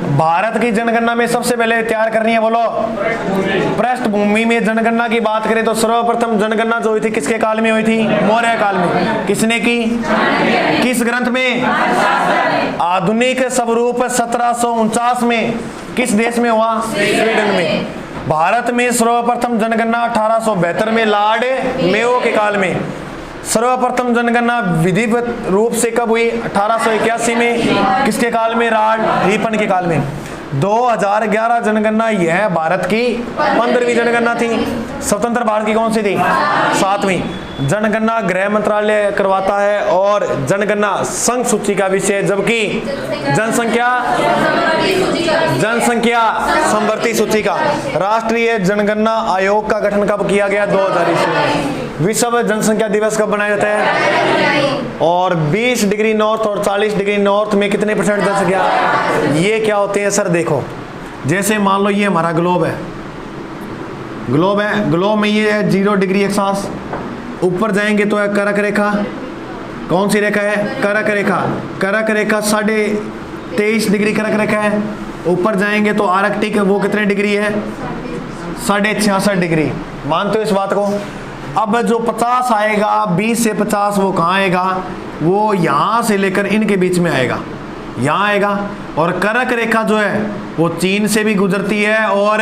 भारत की जनगणना में सबसे पहले तैयार करनी है, बोलो। पृष्ठभूमि में जनगणना की बात करें तो सर्वप्रथम जनगणना जो हुई थी किसके काल में हुई थी? मौर्य काल में। किसने की? किस ग्रंथ में? आधुनिक स्वरूप 1749 में। किस देश में हुआ? स्वीडन में। भारत में सर्वप्रथम जनगणना 1872 में लॉर्ड मेयो के काल में। सर्वप्रथम जनगणना विधिवत रूप से कब हुई? 1881 में। किसके काल में? लॉर्ड रिपन के काल में। 2011 जनगणना यह भारत की 15वीं जनगणना थी। स्वतंत्र भारत की कौन सी थी? 7वीं। जनगणना गृह मंत्रालय करवाता है और जनगणना संघ सूची का विषय, जबकि जनसंख्या समवर्ती सूची का। राष्ट्रीय जनगणना आयोग का गठन कब किया गया? 2000 ईस्वी में। विश्व जनसंख्या दिवस कब मनाया जाता है? और 20 डिग्री नॉर्थ और 40 डिग्री नॉर्थ में कितने % जनसंख्या? ये क्या होते हैं सर? देखो, जैसे मान लो ये हमारा ग्लोब है, ग्लोब में ये है 0 डिग्री अक्षांश। ऊपर जाएंगे तो है करक रेखा। कौन सी रेखा है? करक रेखा। करक रेखा 23.5 डिग्री करक रेखा है। ऊपर जाएंगे तो आर्कटिक, वो कितने डिग्री है? 66.5 डिग्री। मानते हो इस बात को? अब जो 50 आएगा, 20 से 50 वो कहाँ आएगा? वो यहाँ से लेकर इनके बीच में आएगा, यहाँ आएगा। और करक रेखा जो है वो चीन से भी गुजरती है और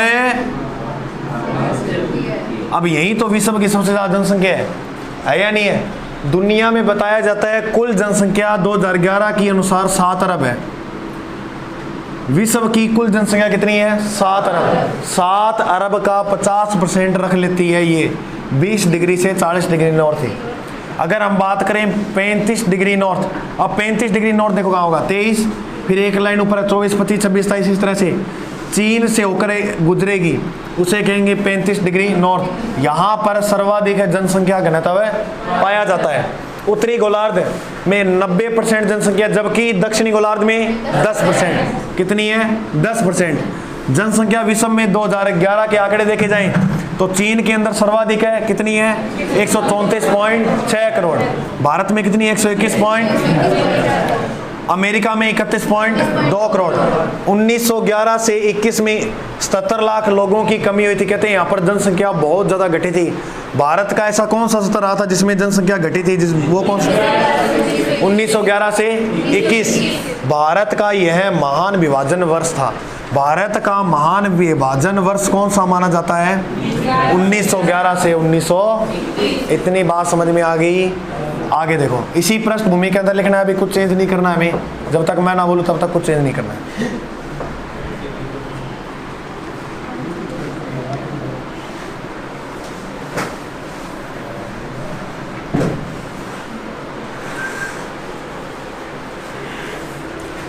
अब यही तो विश्व की सबसे ज्यादा जनसंख्या है या नहीं है? दुनिया में बताया जाता है कुल जनसंख्या 2011 की अनुसार 7 अरब है। विश्व की कुल जनसंख्या कितनी है? 7 अरब। 7 अरब का 50% रख लेती है ये 20 डिग्री से 40 डिग्री नॉर्थ ही। अगर हम बात करें 35 डिग्री नॉर्थ, अब 35 डिग्री नॉर्थ देखो कहाँ होगा? 23, फिर एक लाइन ऊपर 24, 25, 26, 27, इस तरह से चीन से होकर गुजरेगी, उसे कहेंगे 35 डिग्री नॉर्थ। यहाँ पर सर्वाधिक जनसंख्या घनत्व पाया जाता है। उत्तरी गोलार्ध में 90% जनसंख्या, जबकि दक्षिणी गोलार्ध में 10%। कितनी है? 10%। जनसंख्या विश्व में 2011 के आंकड़े देखे जाएं तो चीन के अंदर सर्वाधिक है। कितनी है? 134.6 करोड़। भारत में कितनी? 121 अमेरिका में 31.2 करोड़। 1911 से 21 में 77 लाख लोगों की कमी हुई थी। कहते हैं यहाँ पर जनसंख्या बहुत ज़्यादा घटी थी। भारत का ऐसा कौन सा सत्र रहा था जिसमें जनसंख्या घटी थी? वो कौन सा? 1911 से 21। भारत का यह महान विभाजन वर्ष था। भारत का महान विभाजन वर्ष कौन सा माना जाता है? 1911 से 1900। इतनी बात समझ में आ गई? आगे देखो, इसी पृष्ठभूमि के अंदर लिखना है। अभी कुछ चेंज नहीं करना है हमें, जब तक मैं ना बोलूं तब तक कुछ चेंज नहीं करना है।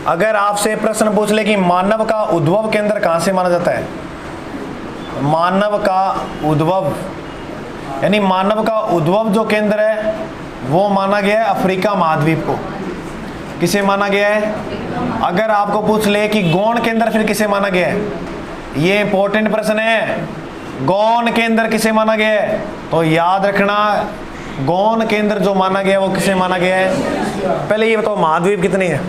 अगर आपसे प्रश्न पूछ ले कि मानव का उद्भव केंद्र कहां से माना जाता है? मानव का उद्भव यानी मानव का उद्भव जो केंद्र है वो माना गया है अफ्रीका महाद्वीप को। किसे माना गया है? अगर आपको पूछ ले कि गौण केंद्र फिर किसे माना गया है? ये इंपॉर्टेंट प्रश्न है। गौण केंद्र किसे माना गया है? तो याद रखना, गौण केंद्र जो माना गया है वो किसे माना गया है? पहले ये बताओ, महाद्वीप कितने हैं?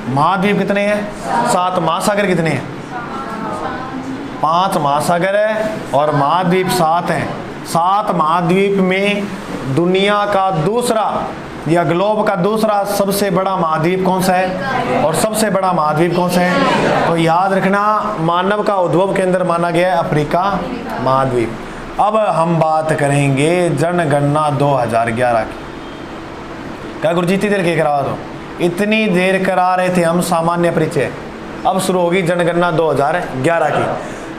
महाद्वीप कितने हैं? 7। महासागर कितने हैं? 5 महासागर है और महाद्वीप 7 हैं। 7 महाद्वीप में दुनिया का दूसरा या ग्लोब का दूसरा सबसे बड़ा महाद्वीप कौन सा है? और सबसे बड़ा महाद्वीप कौन सा है? तो याद रखना, मानव का उद्भव केंद्र माना गया है अफ्रीका महाद्वीप। अब हम बात करेंगे जनगणना 2011 की। क्या गुरुजी इतनी देर के करवा दो? इतनी देर करा रहे थे हम सामान्य परिचय, अब शुरू होगी जनगणना 2011 की।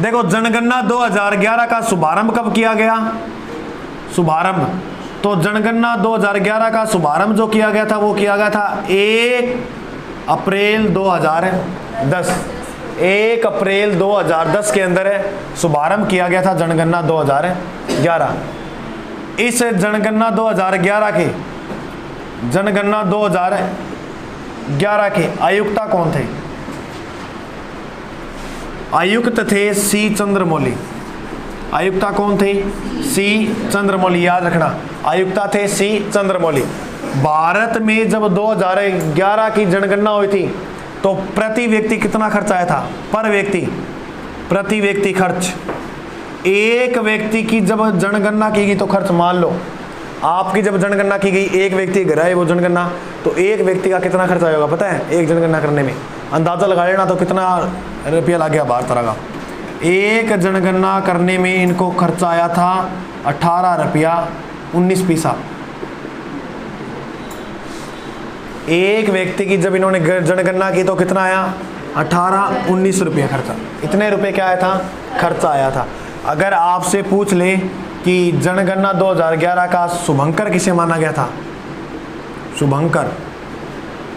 देखो, जनगणना 2011 का शुभारंभ कब किया गया? शुभारंभ तो जनगणना 2011 का शुभारंभ जो किया गया था वो किया गया था 1 अप्रैल 2010। 1 अप्रैल 2010 के अंदर शुभारंभ किया गया था जनगणना 2011। इस जनगणना 2011 के आयुक्ता कौन थे? आयुक्त थे सी चंद्रमौली। आयुक्ता कौन थे? सी चंद्रमौली। याद रखना, आयुक्ता थे सी चंद्रमौली। भारत में जब 2011 की जनगणना हुई थी तो प्रति व्यक्ति कितना खर्च आया था? पर व्यक्ति, प्रति व्यक्ति खर्च। एक व्यक्ति की जब जनगणना की गई तो खर्च, मान लो आपकी जब जनगणना की गई, एक व्यक्ति घर है वो जनगणना, तो एक व्यक्ति का कितना खर्च आएगा पता है? एक जनगणना करने में अंदाजा लगा लेना तो कितना रुपया लग गया भारत का। एक जनगणना करने में इनको खर्चा आया था 18 रुपया 19 पैसा। एक व्यक्ति की जब इन्होंने जनगणना की तो कितना आया? 18-19 रुपया खर्चा। इतने रुपए क्या आया था? खर्चा आया था। अगर आपसे पूछ ले कि जनगणना 2011 का शुभंकर किसे माना गया था? शुभंकर।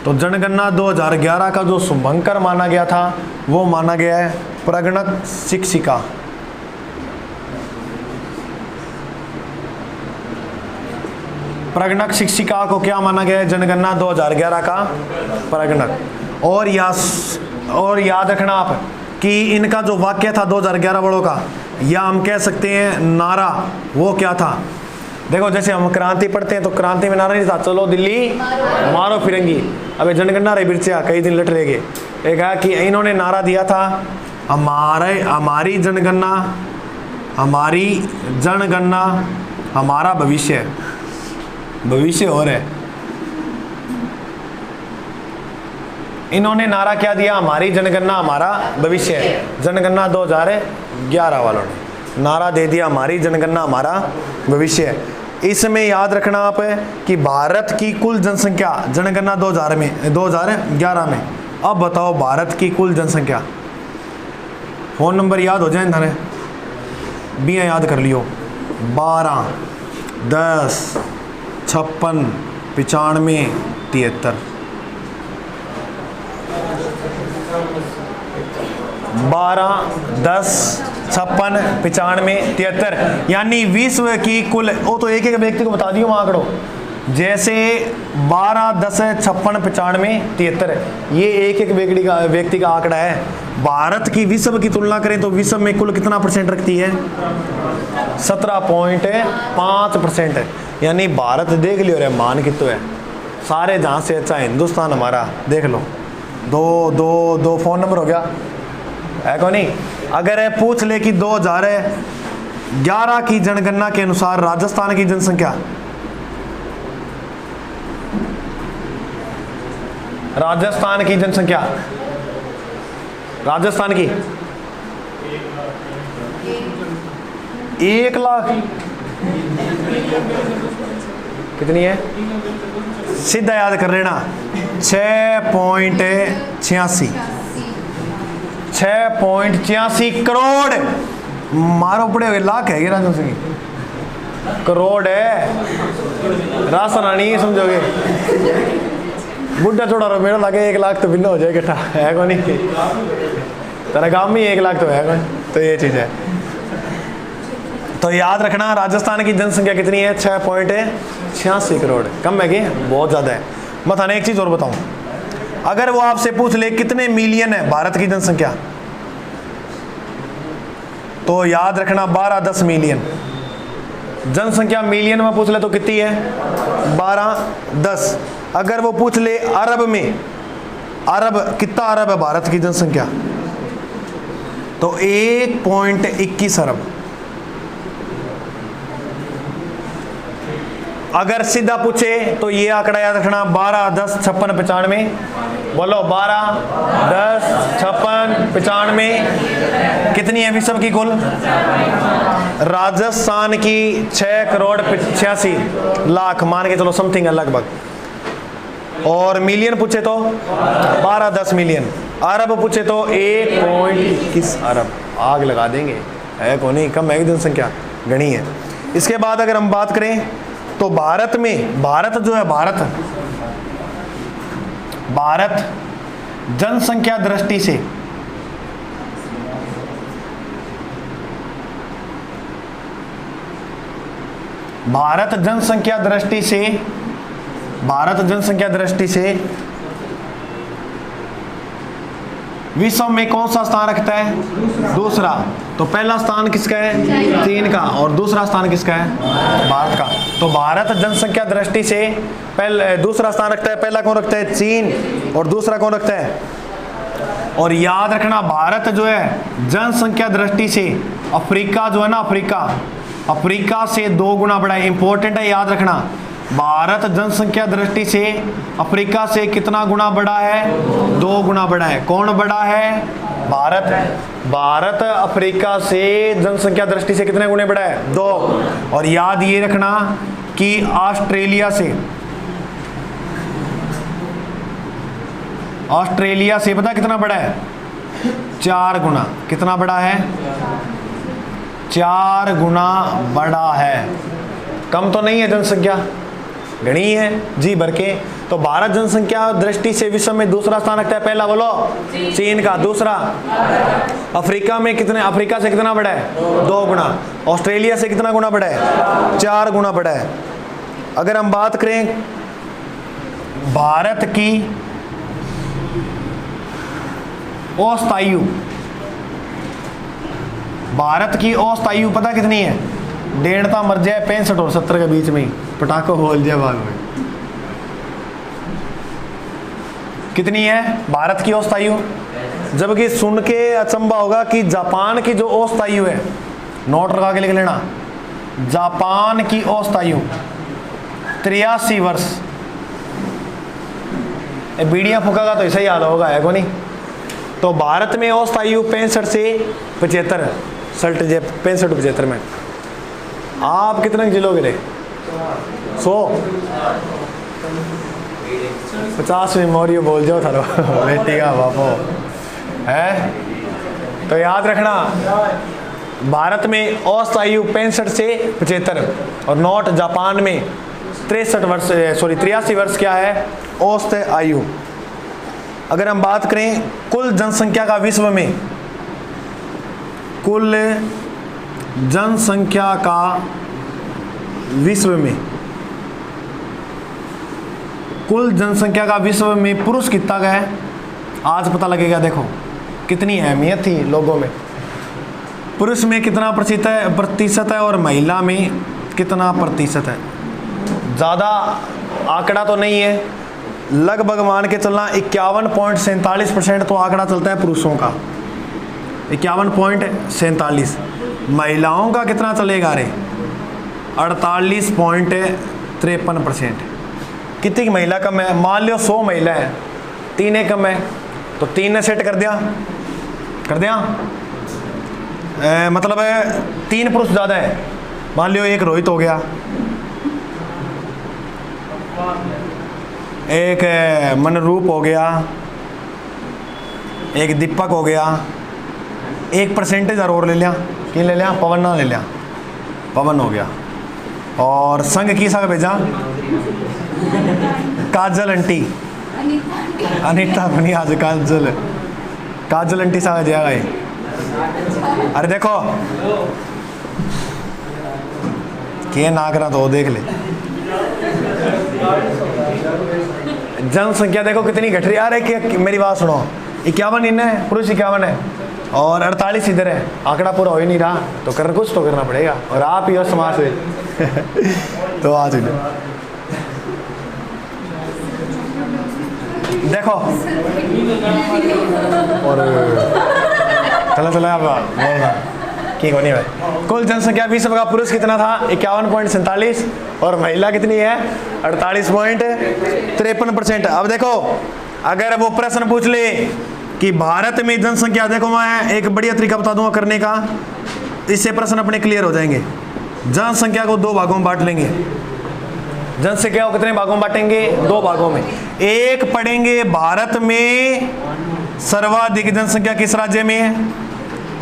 तो जनगणना 2011 का जो शुभंकर माना गया था वो माना गया है प्रगणक शिक्षिका। प्रगणक शिक्षिका को क्या माना गया है? जनगणना 2011 का प्रगणक। और याद रखना आप कि इनका जो वाक्य था 2011 वालों का, या हम कह सकते हैं नारा, वो क्या था? देखो जैसे हम क्रांति पढ़ते हैं तो क्रांति में नारा नहीं था, चलो दिल्ली मारो फिरंगी। अबे जनगणना रे बिरचिया कई दिन लट रहेंगे। एक है कि इन्होंने नारा दिया था हमारी जनगणना हमारा भविष्य। भविष्य और है, इन्होंने नारा क्या दिया? हमारी जनगणना हमारा भविष्य है। जनगणना 2011 वालों ने नारा दे दिया हमारी जनगणना हमारा भविष्य है। इसमें याद रखना आप कि भारत की कुल जनसंख्या जनगणना 2011 में। अब बताओ भारत की कुल जनसंख्या, फोन नंबर याद हो जाए थाने, बिया याद कर लियो। 12, 10, 56, 95, 73। 12, 10, 56, 95, 73 यानी विश्व की कुल, वो तो एक एक व्यक्ति को बता दियो आंकड़ो। जैसे 12, 10, 56, 95, 73 ये एक एक व्यक्ति का आंकड़ा है। भारत की विश्व की तुलना करें तो विश्व में कुल कितना परसेंट रखती है? 17.5% है। यानी भारत देख लियो रे मान कितो है, सारे जहाँ से अच्छा हिंदुस्तान हमारा देख लो। दो फोन नंबर हो गया है को नहीं। अगर पूछ ले कि 2011 की जनगणना के अनुसार राजस्थान की जनसंख्या, राजस्थान की 1 लाख कितनी है? सीधा याद कर लेना 6.86 करोड़। मारो पड़े हुए लाख है गिरा करोड़ है, रास्ता नहीं समझोगे। बुढ़ा छोड़ा रो मेरा लगे 1 लाख तो भिन्न हो जाए इकट्ठा है को नहीं। तेरा गांव में 1 लाख तो है कौन, तो ये चीज़ है। तो याद रखना राजस्थान की जनसंख्या कितनी है? 6.86 करोड़। कम है कि बहुत ज़्यादा है। मैं थाने एक चीज़ और बताऊं, अगर वो आपसे पूछ ले कितने मिलियन है भारत की जनसंख्या, तो याद रखना 12-10 मिलियन। जनसंख्या मिलियन में पूछ ले तो कितनी है? 12-10। अगर वो पूछ ले अरब में, अरब कितना अरब है भारत की जनसंख्या, तो 1.21 अरब। अगर सीधा पूछे तो ये आंकड़ा याद रखना 12, 10, 56, 95। बोलो 12, 10, 56, 95 कितनी है विश्व की कुल? राजस्थान की 6.85 लाख मान के चलो समथिंग है लगभग। और मिलियन पूछे तो 12-10 मिलियन। अरब पूछे तो 1.21 अरब। आग लगा देंगे, है को नहीं, कम है जनसंख्या गणी है। इसके बाद अगर हम बात करें तो भारत में, भारत जो है भारत जनसंख्या दृष्टि से भारत जनसंख्या दृष्टि से विश्व में कौन सा स्थान रखता है? दूसरा। तो पहला स्थान किसका है? चीन का। और दूसरा स्थान किसका है? भारत का। तो भारत जनसंख्या दृष्टि से पहले दूसरा स्थान रखता है। पहला कौन रखता है? चीन। और दूसरा कौन रखता है? और याद रखना, भारत जो है जनसंख्या दृष्टि से अफ्रीका जो है ना, अफ्रीका से 2 गुना बड़ा है। इंपॉर्टेंट है, याद रखना। भारत जनसंख्या दृष्टि से अफ्रीका से कितना गुना बड़ा है? 2 गुना बड़ा है। कौन बड़ा है? भारत अफ्रीका से जनसंख्या दृष्टि से कितने गुने बड़ा है? 2। और याद ये रखना कि ऑस्ट्रेलिया से पता कितना बड़ा है? 4 गुना। कितना बड़ा है? 4 गुना बड़ा है। कम तो नहीं है जनसंख्या, घनी है जी भर के। तो भारत जनसंख्या दृष्टि से विश्व में दूसरा स्थान रखता है। पहला बोलो चीन का। दूसरा अफ्रीका से कितना बड़ा है? 2 गुना। ऑस्ट्रेलिया से कितना गुना बड़ा है? 4 गुना बड़ा है। अगर हम बात करें भारत की औसत आयु पता कितनी है? 1.5 मर जाए 65 और 70 के बीच में ही पटाखो बोल जाए भाग में। कितनी है भारत की औसत आयु? जबकि सुन के अचंभा होगा कि जापान की जो औसत आयु है, नोट लगा के लिख लेना, जापान की औसत आयु 83 वर्ष। बीड़ियां फूका तो ऐसा ही हाल होगा, है को नहीं? तो भारत में औसत आयु 65 से 75, 65-75 में। आप कितने जिलोगे रे? 100 50 में मोरियो बोल जाओ थारो बेटी का बापो है। तो याद रखना, भारत में औसत आयु 65 से 75 और नॉट जापान में 83 वर्ष क्या है औसत आयु। अगर हम बात करें कुल जनसंख्या का विश्व में, कुल जनसंख्या का विश्व में पुरुष कितना का है आज पता लगेगा। देखो कितनी अहमियत थी लोगों में। पुरुष में कितना प्रतिशत है और महिला में कितना प्रतिशत है। ज़्यादा आंकड़ा तो नहीं है, लगभग मान के चलना 51.47% तो आंकड़ा चलता है पुरुषों का, 51.47। महिलाओं का कितना चलेगा रे? 48.53%। कितनी की महिला कम है? मान लो 100 महिला है, 3 कम है, तो 3 ने सेट कर दिया मतलब 3 पुरुष ज़्यादा है। मान लो एक रोहित हो गया, एक मनरूप हो गया, एक दीपक हो गया, एक परसेंटेज और ले लिया, कि ले लिया? पवन ना ले लिया, पवन हो गया। और संग की संग भेजा काजल आंटी, अनीता बनी आज काजल आंटी संग जाएगा ये। अरे देखो के नागरा तो देख ले, जनसंख्या देखो कितनी घट रही। अरे कि मेरी बात सुनो, 51 इन्हें है, पुरुष 51 है और 48 इधर है। आंकड़ा पूरा हो ही नहीं रहा, तो कुछ तो करना पड़ेगा। और आप ही हो समाज में तो आज देखो और चला आप बोलना की होनी है। कुल जनसंख्या विश्व का पुरुष कितना था? 51.47 और महिला कितनी है? 48.53%। अब देखो अगर वो प्रश्न पूछ ले कि भारत में जनसंख्या, देखो मैं एक बढ़िया तरीका बता दूंगा करने का, इससे प्रश्न अपने क्लियर हो जाएंगे। जनसंख्या को 2 भागों में बांट लेंगे। जनसंख्या को कितने भागों में बांटेंगे? 2 भागों में। एक पढ़ेंगे भारत में सर्वाधिक जनसंख्या किस राज्य में है,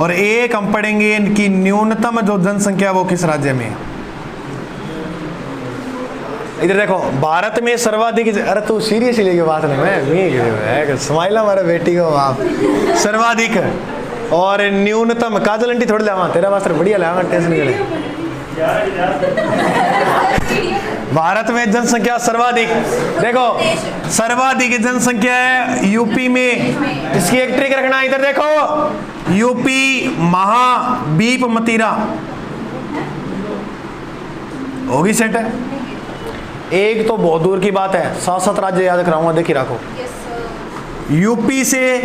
और एक हम पढ़ेंगे कि न्यूनतम जो जनसंख्या वो किस राज्य में है। इधर देखो भारत में सर्वाधिक, अरे तू सीरियसली लेके बात नहीं, मैं स्माइल हमारे बेटी को आप सर्वाधिक और न्यूनतम। काजल आंटी थोड़ी लावा तेरा वास्ते बढ़िया लावा, टेंशन नहीं ले। भारत में जनसंख्या सर्वाधिक, देखो सर्वाधिक जनसंख्या है यूपी में। इसकी एक ट्रिक रखना, इधर देखो, यूपी, महाबीप, मतीरा होगी सेट है। एक तो बहुत दूर की बात है, 7 राज्य याद कराऊंगा, देखी रखो। यूपी से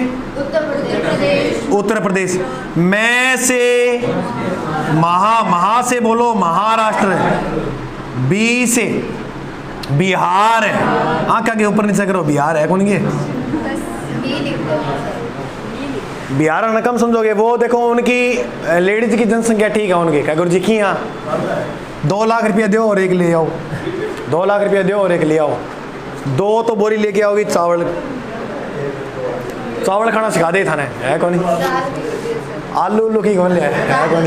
उत्तर प्रदेश, मैं से महा से बोलो महाराष्ट्र, बी से बिहार है, आंख के ऊपर नीचे करो, बिहार है कौन ये, बिहार ना कम समझोगे। वो देखो उनकी लेडीज की जनसंख्या ठीक है उनकी, क्या गुरु जी की, यहाँ 2 लाख रुपया दो और एक ले आओ, 2 लाख रुपया दो और एक ले आओ, 2 तो बोरी लेके आओगी चावल, चावल खाना सिखा दे थाने, है कौन, आलू उल्लू की कौन ले है कौन।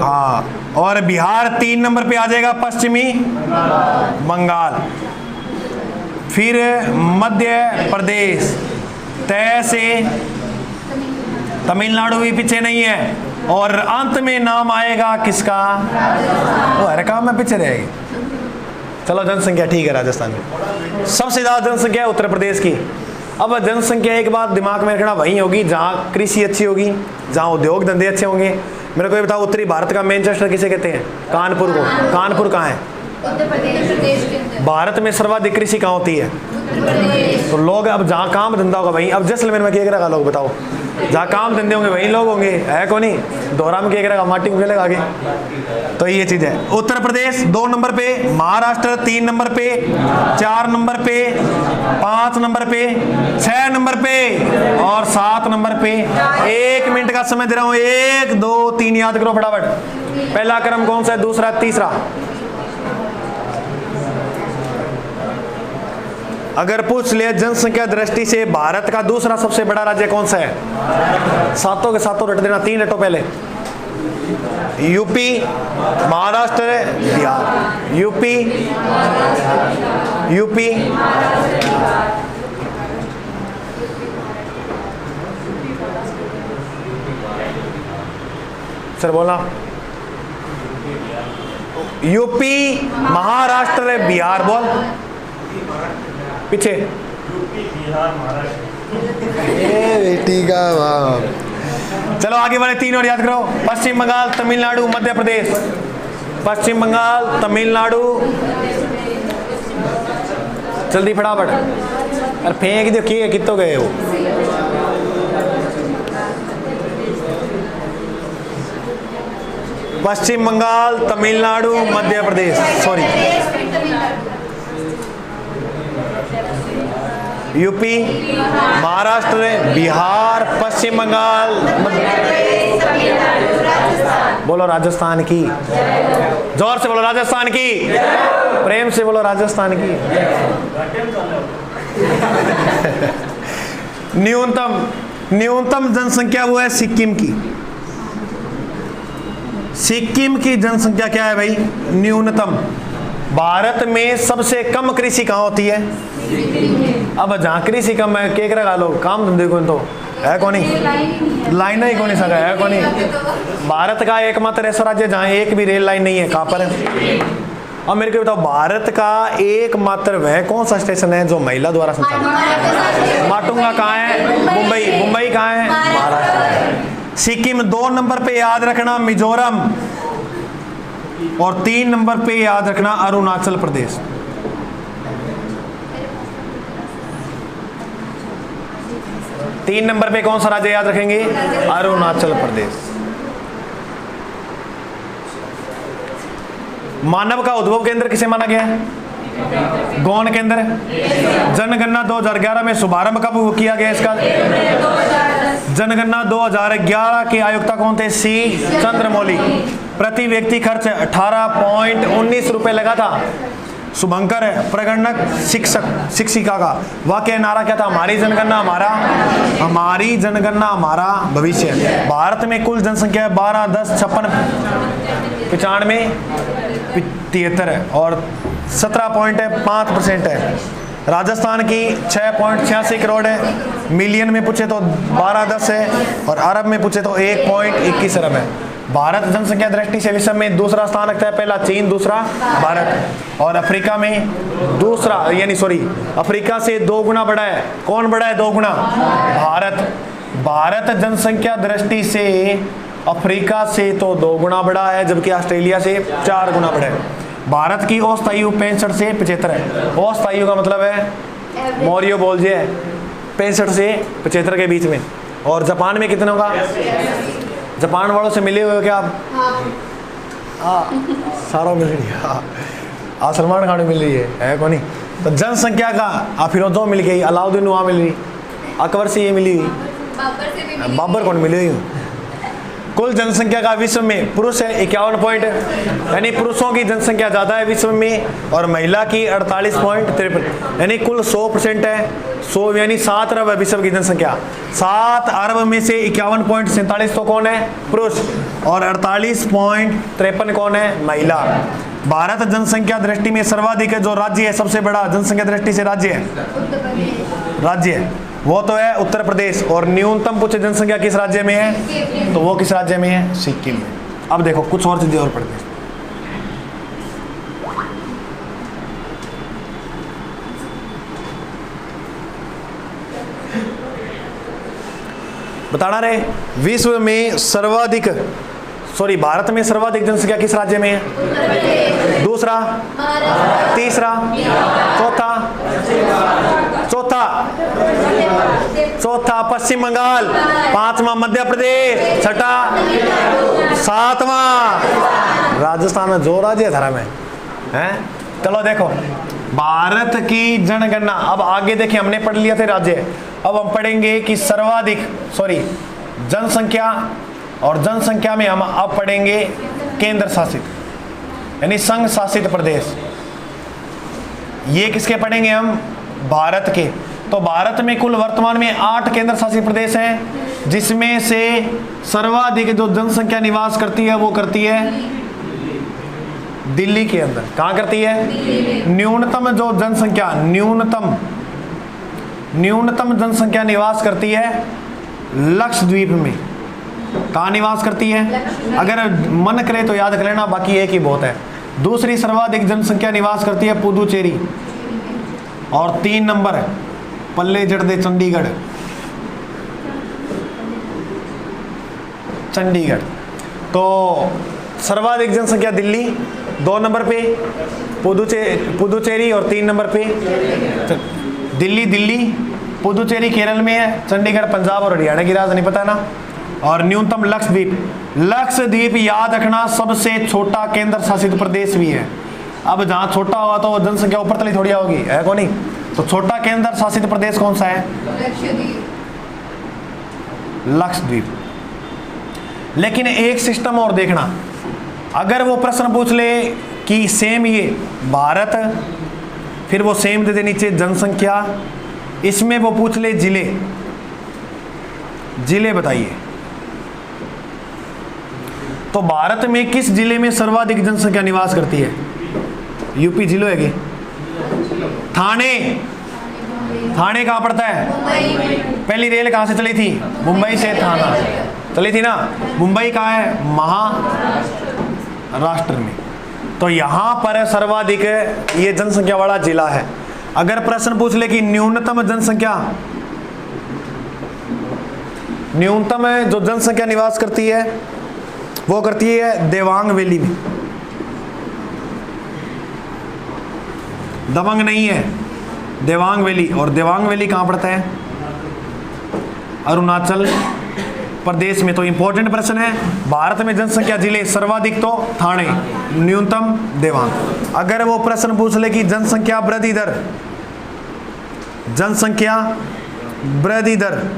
हाँ, और बिहार 3 नंबर पे आ जाएगा, पश्चिमी बंगाल, फिर मध्य प्रदेश, तय से तमिलनाडु भी पीछे नहीं है, और अंत में नाम आएगा किसका, वो हर काम में पीछे रहेगी। चलो जनसंख्या ठीक है, राजस्थान में सबसे ज्यादा जनसंख्या है उत्तर प्रदेश की। अब जनसंख्या एक बात दिमाग में रखना वहीं होगी जहाँ कृषि अच्छी होगी, जहाँ उद्योग धंधे अच्छे होंगे। मेरे को ये बताओ, उत्तरी भारत का मैनचेस्टर किसे कहते हैं, कानपुर को। कानपुर कहाँ है, उत्तर प्रदेश। भारत में सर्वाधिक कृषि कहाँ होती है, तो लोग अब जहाँ काम धंधा होगा वहीं, अब जैसलमेर में क्या करेगा लोग बताओ, जहाँ काम धंधे होंगे वहीं लोग होंगे, है कौन ही, दोहरा में क्या करेगा, माटी में खेलेगा आगे। तो ये चीज है। उत्तर प्रदेश 2 नंबर पे, महाराष्ट्र 3 नंबर पे, 4 नंबर पे, 5 नंबर पे, 6 नंबर पे और 7 नंबर पे। 1 मिनट का समय दे रहा हूं, 1 2 3 याद करो फटाफट। पहला क्रम कौन सा है, दूसरा, तीसरा। अगर पूछ ले जनसंख्या दृष्टि से भारत का दूसरा सबसे बड़ा राज्य कौन सा है, सातों के सातों रट देना, 3 रटो पहले। UP, Maharashtra, Bihar. UP, UP, sir बोला, यूपी, महाराष्ट्र, बिहार, बोल पीछे, यूपी, बिहार, महाराष्ट्र। बेटी का बाप। चलो आगे वाले 3 और याद करो, पश्चिम बंगाल, तमिलनाडु, मध्य प्रदेश। पश्चिम बंगाल, तमिलनाडु, जल्दी फटाफट, अरे फेंक दो, कितो गए हो। पश्चिम बंगाल, तमिलनाडु, मध्य प्रदेश, सॉरी, यूपी, महाराष्ट्र, बिहार, पश्चिम बंगाल, बोलो राजस्थान की, जोर से बोलो राजस्थान की, प्रेम से बोलो राजस्थान की। न्यूनतम जनसंख्या वो है सिक्किम की। सिक्किम की जनसंख्या क्या है भाई, न्यूनतम। भारत में सबसे कम कृषि कहाँ होती है, अब जहाँ कृषि कम है केक रखा लो, काम धंधे को तो है कौन ही, लाइन ही कौन सका है कौन ही। भारत का एकमात्र ऐसा राज्य जहाँ एक भी रेल लाइन नहीं है, कहाँ पर है। अब मेरे को बताओ, भारत का एकमात्र वह कौन सा स्टेशन है जो महिला द्वारा संचालित, माटुंगा कहाँ है, मुंबई, मुंबई कहाँ है, महाराष्ट्र। सिक्किम 2 नंबर पे याद रखना मिजोरम, और 3 नंबर पे याद रखना अरुणाचल प्रदेश। तीन नंबर पे कौन सा राज्य याद रखेंगे, अरुणाचल प्रदेश। मानव का उद्भव केंद्र किसे माना गया है, गौण केंद्र। जनगणना 2011 में शुभारंभ कब किया गया इसका, जनगणना 2011 के आयुक्ता कौन थे, सी चंद्रमौली। प्रति व्यक्ति खर्च 18.19 रुपए लगा था। शुभंकर है प्रगणक शिक्षक शिक्षिका का वाक्य नारा क्या था, हमारी जनगणना हमारा, हमारी जनगणना हमारा भविष्य। भारत में कुल जनसंख्या है 12, 10, 56, 95, 73 है और 17.5% है। राजस्थान की 6.86 करोड़ है, मिलियन में पूछे तो 12-10 है और अरब में पूछे तो 1.21 अरब है। भारत जनसंख्या दृष्टि से विश्व में दूसरा स्थान रखता है, पहला चीन, दूसरा भारत। और अफ्रीका में दूसरा, यानी सॉरी, अफ्रीका से 2 गुना बड़ा है। कौन बड़ा है 2 गुना? भारत। भारत जनसंख्या दृष्टि से अफ्रीका से तो 2 गुना बड़ा है, जबकि ऑस्ट्रेलिया से 4 गुना बड़ा है। भारत की औसत आयु 65 से 75 है। औसत आयु का मतलब है मोरियो बोल जे 65 से 75 के बीच में। और जापान में कितने होगा? जापान वालों से मिले हुए हो क्या आप? सारा मिल रही है। सलमान खान मिल रही है कौन? तो जनसंख्या का फिरोजों मिल गई, अलाउद्दीन वहाँ मिल रही, अकबर से ये मिली हुई, बाबर कौन मिली हुई। कुल जनसंख्या का विश्व में पुरुष है 51 पॉइंट, यानी पुरुषों की जनसंख्या ज़्यादा है विश्व में, और महिला की 48.53, यानी कुल 100% है। 100 यानी 7 अरब है विश्व की जनसंख्या। 7 अरब में से 51.47 तो कौन है? पुरुष, और 48.53 कौन है? महिला। भारत जनसंख्या दृष्टि में सर्वाधिक जो राज्य है, सबसे बड़ा जनसंख्या दृष्टि से राज्य है वो तो है उत्तर प्रदेश। और न्यूनतम कुछ जनसंख्या किस राज्य में है? तो वो किस राज्य में है? सिक्किम में। अब देखो कुछ और चीजें और पढ़ते हैं। बताना रहे विश्व में सर्वाधिक, सॉरी भारत में सर्वाधिक जनसंख्या किस राज्य में है? दूसरा, तीसरा, चौथा पश्चिम बंगाल, 5वां मध्य प्रदेश, 6, 7वां राजस्थान में। जो राज्य धर्म है। चलो देखो भारत की जनगणना। अब आगे देखिए, हमने पढ़ लिया थे राज्य, अब हम पढ़ेंगे कि सर्वाधिक, सॉरी जनसंख्या, और जनसंख्या में हम अब पढ़ेंगे केंद्र शासित, यानी संघ शासित प्रदेश। ये किसके पढ़ेंगे हम? भारत के। तो भारत में कुल वर्तमान में 8 केंद्र शासित प्रदेश हैं, जिसमें से सर्वाधिक जो जनसंख्या निवास करती है वो करती है दिल्ली के अंदर। कहाँ करती है? न्यूनतम जो जनसंख्या, न्यूनतम जनसंख्या निवास करती है लक्षद्वीप में। कहाँ निवास करती है? अगर मन करे तो याद कर लेना, बाकी एक ही बहुत है। दूसरी सर्वाधिक जनसंख्या निवास करती है पुदुचेरी, और 3 नंबर पल्ले जड़ दे चंडीगढ़। तो सर्वाधिक जनसंख्या दिल्ली, 2 नंबर पे पुदुचेरी, और 3 नंबर पे दिल्ली, पुदुचेरी केरल में है, चंडीगढ़ पंजाब और हरियाणा की राजधानी, पता है ना। और न्यूनतम लक्षद्वीप याद रखना सबसे छोटा केंद्र शासित प्रदेश भी है। अब जहाँ छोटा हुआ तो जनसंख्या ऊपर तली थोड़ी होगी, है कौन नहीं? तो छोटा केंद्र शासित प्रदेश कौन सा है? लक्षद्वीप। लेकिन एक सिस्टम और देखना, अगर वो प्रश्न पूछ ले कि सेम ये भारत, फिर वो सेम दे दे नीचे जनसंख्या, इसमें वो पूछ ले जिले बताइए, तो भारत में किस जिले में सर्वाधिक जनसंख्या निवास करती है? यूपी जिलो है कि थाने कहाँ पड़ता है? पहली रेल कहाँ से चली थी? मुंबई से थाना चली थी ना। मुंबई कहाँ है? महाराष्ट्र में। तो यहाँ पर सर्वाधिक ये जनसंख्या वाला जिला है। अगर प्रश्न पूछ ले कि न्यूनतम जो जनसंख्या निवास करती है वो करती है देवांग वैली में। दबंग नहीं है, देवांग वैली। और देवांग वैली कहाँ पड़ता है? अरुणाचल प्रदेश में। तो इंपॉर्टेंट प्रश्न है, भारत में जनसंख्या जिले सर्वाधिक तो ठाणे, न्यूनतम देवांग। अगर वो प्रश्न पूछ ले कि जनसंख्या वृद्धि दर,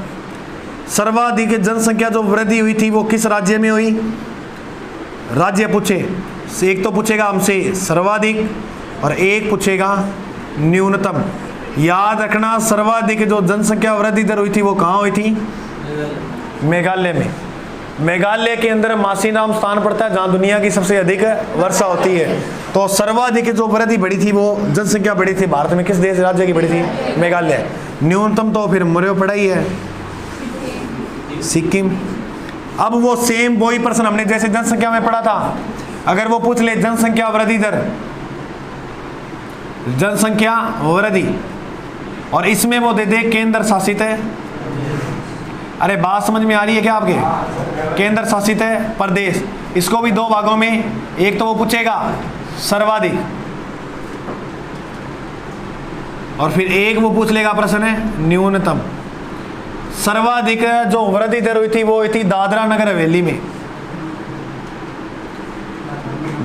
सर्वाधिक जनसंख्या जो वृद्धि हुई थी वो किस राज्य में हुई? राज्य पूछे, एक तो पूछेगा हमसे सर्वाधिक और एक पूछेगा न्यूनतम। याद रखना सर्वाधिक जो जनसंख्या वृद्धि दर हुई थी वो कहाँ हुई थी? मेघालय में। मेघालय के अंदर मासी नाम स्थान पड़ता है जहाँ दुनिया की सबसे अधिक वर्षा होती है। तो सर्वाधिक जो वृद्धि बढ़ी थी, वो जनसंख्या बढ़ी थी भारत में किस देश राज्य की बढ़ी थी? मेघालय। न्यूनतम तो फिर मुझे पड़ा ही है सिक्किम। अब वो सेम वही प्रश्न हमने जैसे जनसंख्या में पढ़ा था, अगर वो पूछ ले जनसंख्या वृद्धि दर, जनसंख्या वृद्धि, और इसमें वो दे दे केंद्र शासित है, अरे बात समझ में आ रही है क्या आपके? केंद्र शासित है प्रदेश, इसको भी दो भागों में, एक तो वो पूछेगा सर्वाधिक, और फिर एक वो पूछ लेगा प्रश्न है न्यूनतम। सर्वाधिक जो वृद्धि दर हुई थी वो हुई थी दादरा नगर हवेली में,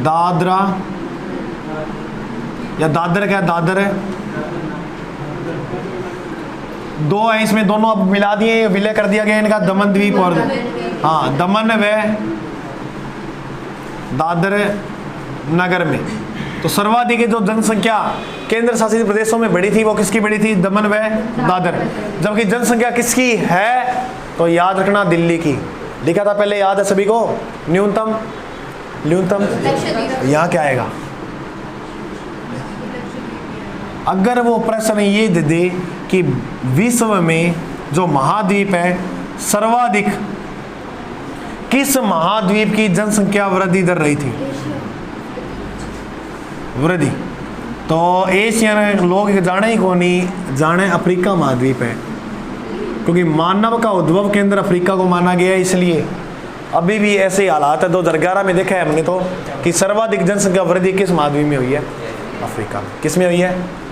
दादरा या दादर, क्या दादर है, दो है इसमें, दोनों अब मिला दिए, विलय कर दिया गया इनका, दमन द्वीप और हाँ दमन व दादर नगर में। तो सर्वाधिक जो जनसंख्या केंद्र शासित प्रदेशों में बढ़ी थी वो किसकी बढ़ी थी? दमन व दादर। जबकि जनसंख्या किसकी है? तो याद रखना दिल्ली की, लिखा था पहले, याद है सभी को? न्यूनतम, न्यूनतम यहाँ क्या आएगा? अगर वो प्रश्न ये दे दे कि विश्व में जो महाद्वीप है सर्वाधिक किस महाद्वीप की जनसंख्या वृद्धि दर रही थी? वृद्धि, तो एशियन लोग जाने ही कौन नहीं जाने, अफ्रीका महाद्वीप है, क्योंकि मानव का उद्भव केंद्र अफ्रीका को माना गया है। इसलिए अभी भी ऐसे हालात है, 2011 में देखा है हमने तो कि सर्वाधिक जनसंख्या वृद्धि किस महाद्वीप में हुई है? अफ्रीका में। किस में हुई है?